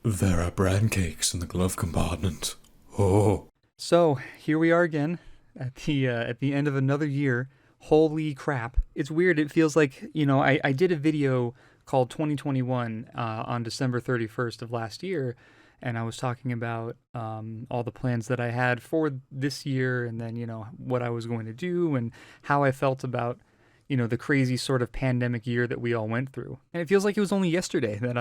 There are bran cakes in the glove compartment. Oh. So here we are again at the end of another year. Holy crap! It's weird. It feels like I did a video called 2021 on December 31st of last year, and I was talking about all the plans that I had for this year, and then what I was going to do and how I felt about the crazy sort of pandemic year that we all went through. And it feels like it was only yesterday that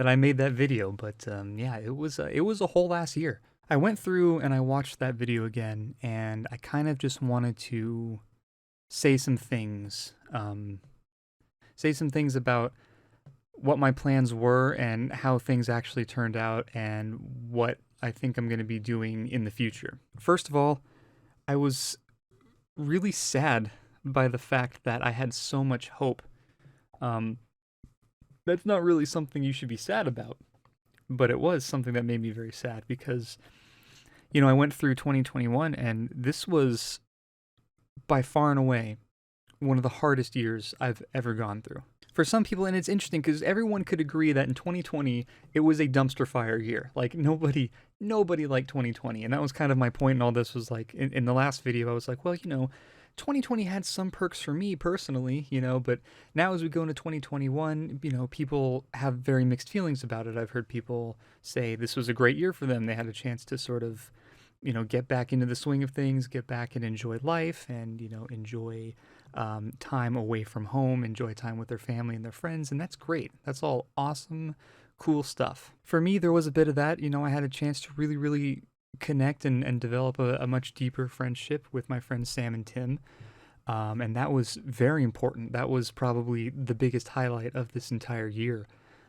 I made that video, but yeah, it was a whole last year. I went through and I watched that video again, and I kind of just wanted to say some things, say some things about what my plans were and how things actually turned out, and what I think I'm going to be doing in the future. First of all, I was really sad by the fact that I had so much hope. Um, that's not really something you should be sad about, but it was something that made me very sad because I went through 2021, and this was by far and away one of the hardest years I've ever gone through. For some people, and it's interesting because everyone could agree that in 2020 it was a dumpster fire year. Like nobody liked 2020, and that was kind of my point in all this. Was like in the last video, I was like, well, 2020 had some perks for me personally, but now as we go into 2021, people have very mixed feelings about it. I've heard people say this was a great year for them. They had a chance to sort of get back into the swing of things, get back and enjoy life, and enjoy time away from home, enjoy time with their family and their friends, and that's great. That's all awesome, cool stuff. For me, there was a bit of that. I had a chance to really, really connect and develop a much deeper friendship with my friends Sam and Tim. And that was very important. That was probably the biggest highlight of this entire year,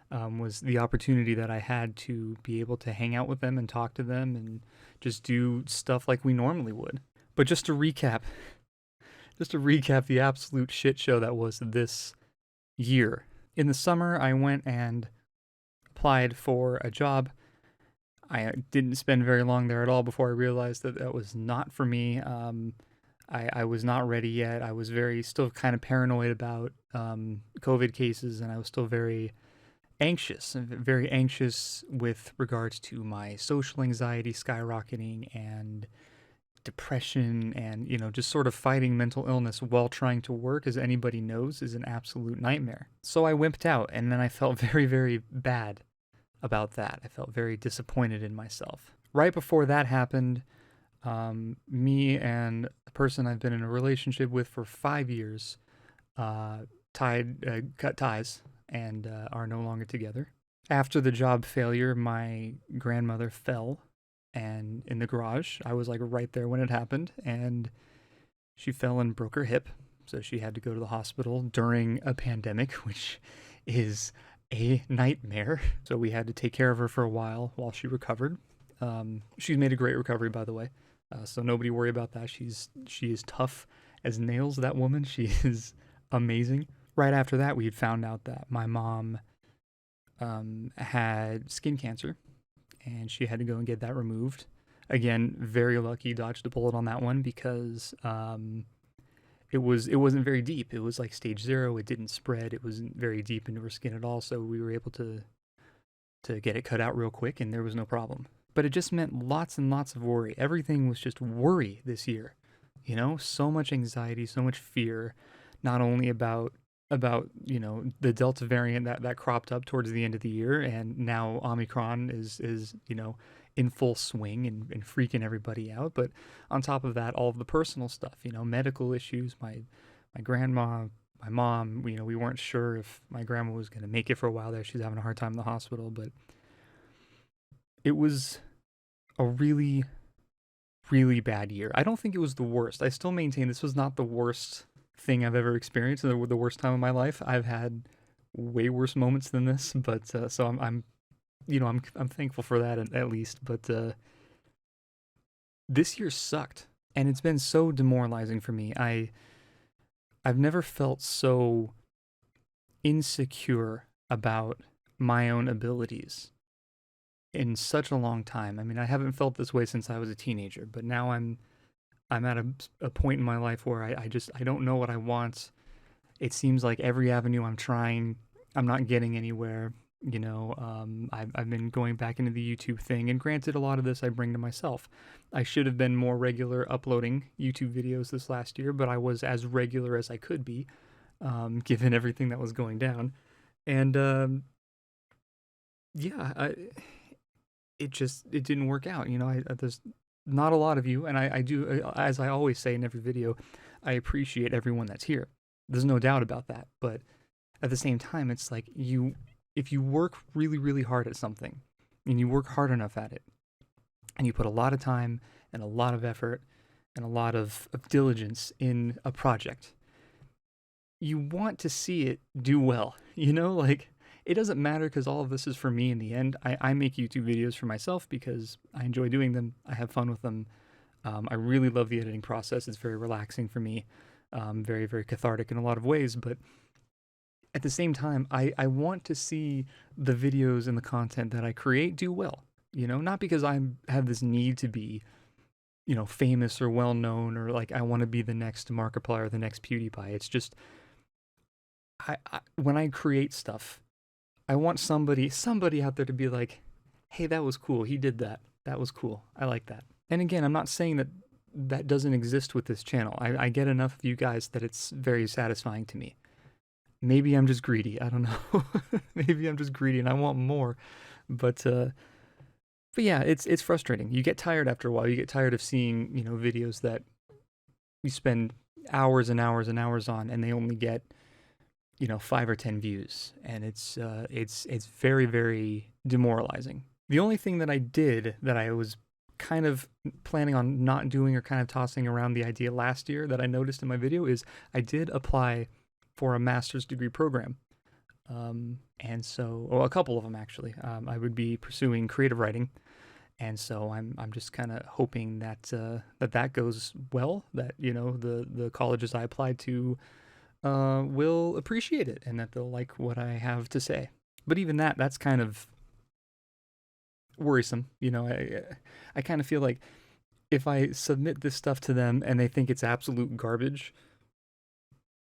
was the opportunity that I had to be able to hang out with them and talk to them and just do stuff like we normally would. But just to recap the absolute shit show that was this year. In the summer, I went and applied for a job. I didn't spend very long there at all before I realized that that was not for me. I was not ready yet. I was still kind of paranoid about COVID cases, and I was still very anxious with regards to my social anxiety skyrocketing and depression, and just sort of fighting mental illness while trying to work, as anybody knows, is an absolute nightmare. So I wimped out, and then I felt very, very bad about that. I felt very disappointed in myself. Right before that happened, me and a person I've been in a relationship with for 5 years cut ties and are no longer together. After the job failure, my grandmother fell and in the garage. I was like right there when it happened, and she fell and broke her hip. So she had to go to the hospital during a pandemic, which is a nightmare. So we had to take care of her for a while she recovered. She's made a great recovery, by the way. So nobody worry about that. She is tough as nails, that woman. She is amazing. Right after that, we had found out that my mom had skin cancer, and she had to go and get that removed. Again, very lucky, dodged a bullet on that one because it wasn't very deep. It was like stage 0. It didn't spread. It wasn't very deep into her skin at all. So we were able to get it cut out real quick, and there was no problem. But it just meant lots and lots of worry. Everything was just worry this year. So much anxiety, so much fear, not only about the Delta variant that cropped up towards the end of the year, and now Omicron is in full swing and freaking everybody out. But on top of that, all of the personal stuff, medical issues. My grandma, my mom, we weren't sure if my grandma was going to make it for a while there. She's having a hard time in the hospital, but it was a really, really bad year. I don't think it was the worst. I still maintain this was not the worst thing I've ever experienced, the worst time of my life. I've had way worse moments than this, but so I'm thankful for that at least. But this year sucked, and it's been so demoralizing for me. I've never felt so insecure about my own abilities in such a long time. I mean, I haven't felt this way since I was a teenager, but now I'm at a point in my life where I don't know what I want. It seems like every avenue I'm trying, I'm not getting anywhere. I've been going back into the YouTube thing, and granted, a lot of this I bring to myself. I should have been more regular uploading YouTube videos this last year, but I was as regular as I could be, given everything that was going down. And yeah, it didn't work out. There's not a lot of you, and I do, as I always say in every video, I appreciate everyone that's here. There's no doubt about that. But at the same time, it's like if you work really, really hard at something, and you work hard enough at it, and you put a lot of time and a lot of effort and a lot of diligence in a project, you want to see it do well. Like, it doesn't matter because all of this is for me in the end. I make YouTube videos for myself because I enjoy doing them. I have fun with them. I really love the editing process. It's very relaxing for me, very, very cathartic in a lot of ways. But at the same time, I want to see the videos and the content that I create do well. Not because I have this need to be, famous or well known, or like I want to be the next Markiplier or the next PewDiePie. It's just when I create stuff, I want somebody out there to be like, hey, that was cool. He did that. That was cool. I like that. And again, I'm not saying that doesn't exist with this channel. I get enough of you guys that it's very satisfying to me. Maybe I'm just greedy. I don't know. Maybe I'm just greedy and I want more. But yeah, it's frustrating. You get tired after a while. You get tired of seeing, videos that you spend hours and hours and hours on, and they only get 5 or 10 views, and it's very, very demoralizing. The only thing that I did that I was kind of planning on not doing, or kind of tossing around the idea last year, that I noticed in my video, is I did apply for a master's degree program. And so, a couple of them actually. I would be pursuing creative writing, and so I'm just kind of hoping that that goes well. That the colleges I applied to will appreciate it, and that they'll like what I have to say. But even that's kind of worrisome. I kind of feel like if I submit this stuff to them and they think it's absolute garbage,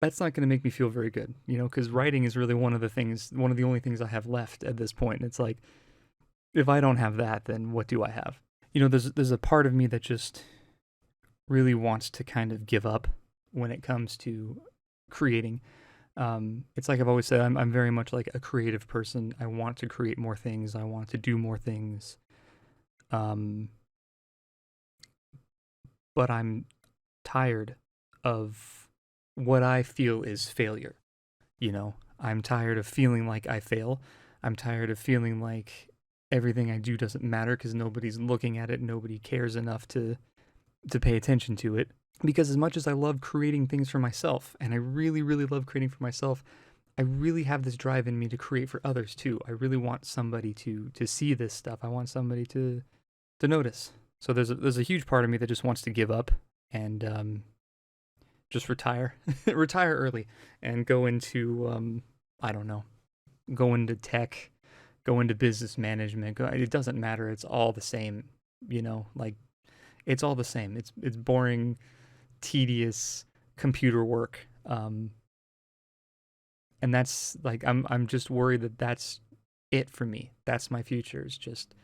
that's not going to make me feel very good, because writing is really one of the only things I have left at this point. And it's like, if I don't have that, then what do I have? There's a part of me that just really wants to kind of give up when it comes to creating. It's like I've always said, I'm very much like a creative person. I want to create more things. I want to do more things. But I'm tired of what I feel is failure. I'm tired of feeling like I fail. I'm tired of feeling like everything I do doesn't matter because nobody's looking at it. Nobody cares enough to pay attention to it. Because as much as I love creating things for myself, and I really, really love creating for myself, I really have this drive in me to create for others too. I really want somebody to see this stuff. I want somebody to notice. So there's a huge part of me that just wants to give up and just retire early, and go into I don't know, go into tech, go into business management. It doesn't matter. It's all the same. Like, it's all the same. It's boring, tedious computer work. And that's like, I'm just worried that that's it for me. That's my future, is just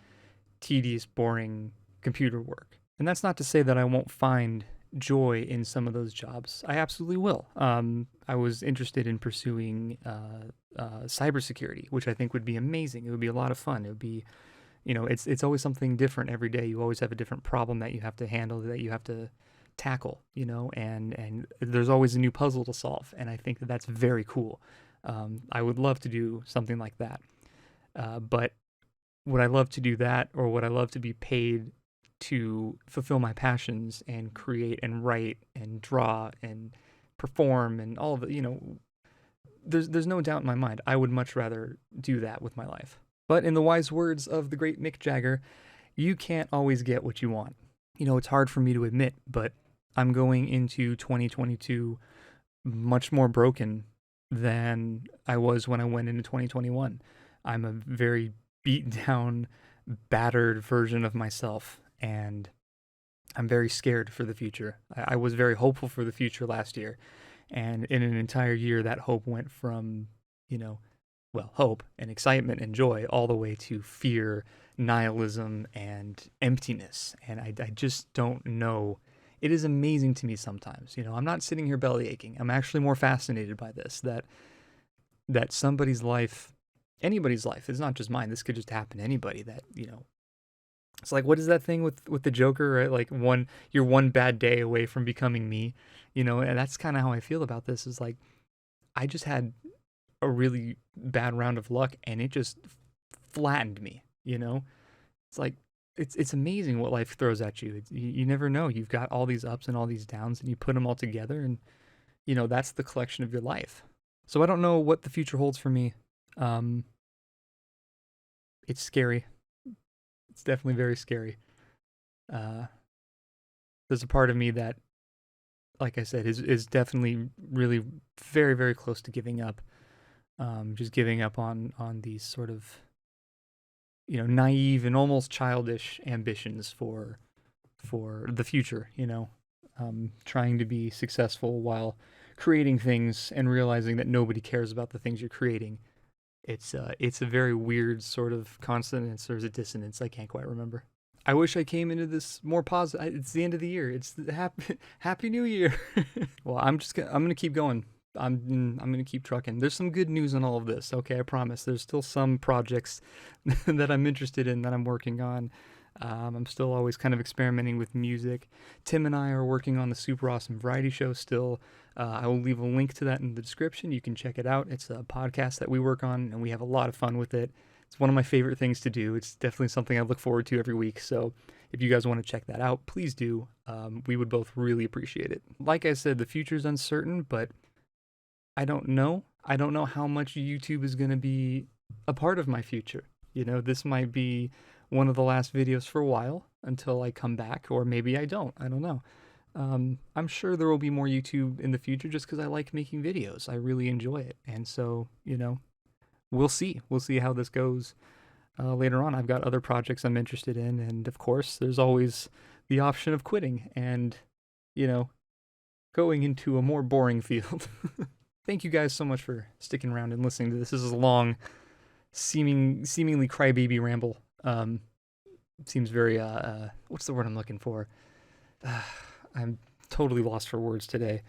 tedious, boring computer work. And that's not to say that I won't find joy in some of those jobs. I absolutely will. I was interested in pursuing cybersecurity, which I think would be amazing. It would be a lot of fun. It would be, it's always something different every day. You always have a different problem that you have to handle, that you have to tackle, and there's always a new puzzle to solve. And I think that that's very cool. I would love to do something like that. But would I love to do that, or would I love to be paid to fulfill my passions and create and write and draw and perform and all of it? There's no doubt in my mind I would much rather do that with my life. But in the wise words of the great Mick Jagger, you can't always get what you want. It's hard for me to admit, but I'm going into 2022 much more broken than I was when I went into 2021. I'm a very beat down, battered version of myself, and I'm very scared for the future. I was very hopeful for the future last year, and in an entire year, that hope went from, well, hope and excitement and joy, all the way to fear, nihilism, and emptiness. And I just don't know. It is amazing to me sometimes. I'm not sitting here belly aching. I'm actually more fascinated by this, that somebody's life, anybody's life, it's not just mine. This could just happen to anybody that, it's like, what is that thing with the Joker, right? Like you're one bad day away from becoming me, and that's kind of how I feel about this is like, I just had a really bad round of luck and it just flattened me, It's like, it's amazing what life throws at you. You never know. You've got all these ups and all these downs and you put them all together and, that's the collection of your life. So I don't know what the future holds for me. It's scary. It's definitely very scary. There's a part of me that, like I said, is definitely really very, very close to giving up. Just giving up on these sort of, naive and almost childish ambitions for the future. Trying to be successful while creating things and realizing that nobody cares about the things you're creating. It's a very weird sort of consonance or is it dissonance? I can't quite remember. I wish I came into this more positive. It's the end of the year. It's the happy New Year. Well, I'm gonna keep going. I'm gonna keep trucking. There's some good news on all of this. Okay, I promise. There's still some projects that I'm interested in that I'm working on. I'm still always kind of experimenting with music. Tim and I are working on the Super Awesome Variety Show still. I will leave a link to that in the description. You can check it out. It's a podcast that we work on, and we have a lot of fun with it. It's one of my favorite things to do. It's definitely something I look forward to every week. So if you guys want to check that out, please do. We would both really appreciate it. Like I said, the future's uncertain, but I don't know. I don't know how much YouTube is going to be a part of my future. This might be one of the last videos for a while until I come back, or maybe I don't. I don't know. I'm sure there will be more YouTube in the future just because I like making videos. I really enjoy it. And so, we'll see. We'll see how this goes later on. I've got other projects I'm interested in. And of course, there's always the option of quitting and, going into a more boring field. Thank you guys so much for sticking around and listening to this. This is a long, seemingly crybaby ramble. Seems very, what's the word I'm looking for? I'm totally lost for words today.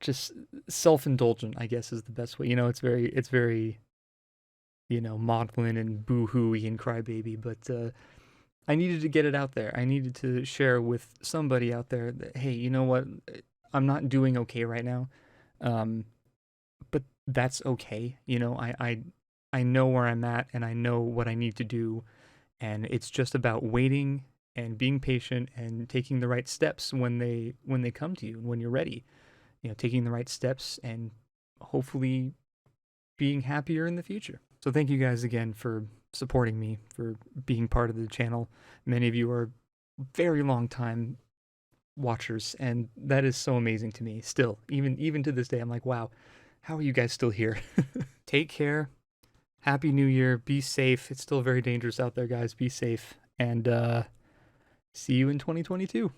Just self-indulgent, I guess, is the best way. It's very, maudlin and boo-hooey and crybaby, but I needed to get it out there. I needed to share with somebody out there that, hey, you know what? I'm not doing okay right now. But that's okay. I know where I'm at and I know what I need to do. And it's just about waiting and being patient and taking the right steps when they come to you and when you're ready. Taking the right steps and hopefully being happier in the future. So thank you guys again for supporting me, for being part of the channel. Many of you are very long time watchers, and that is so amazing to me. Still, even to this day, I'm like, wow, how are you guys still here? Take care. Happy New Year. Be safe. It's still very dangerous out there, guys. Be safe. And see you in 2022.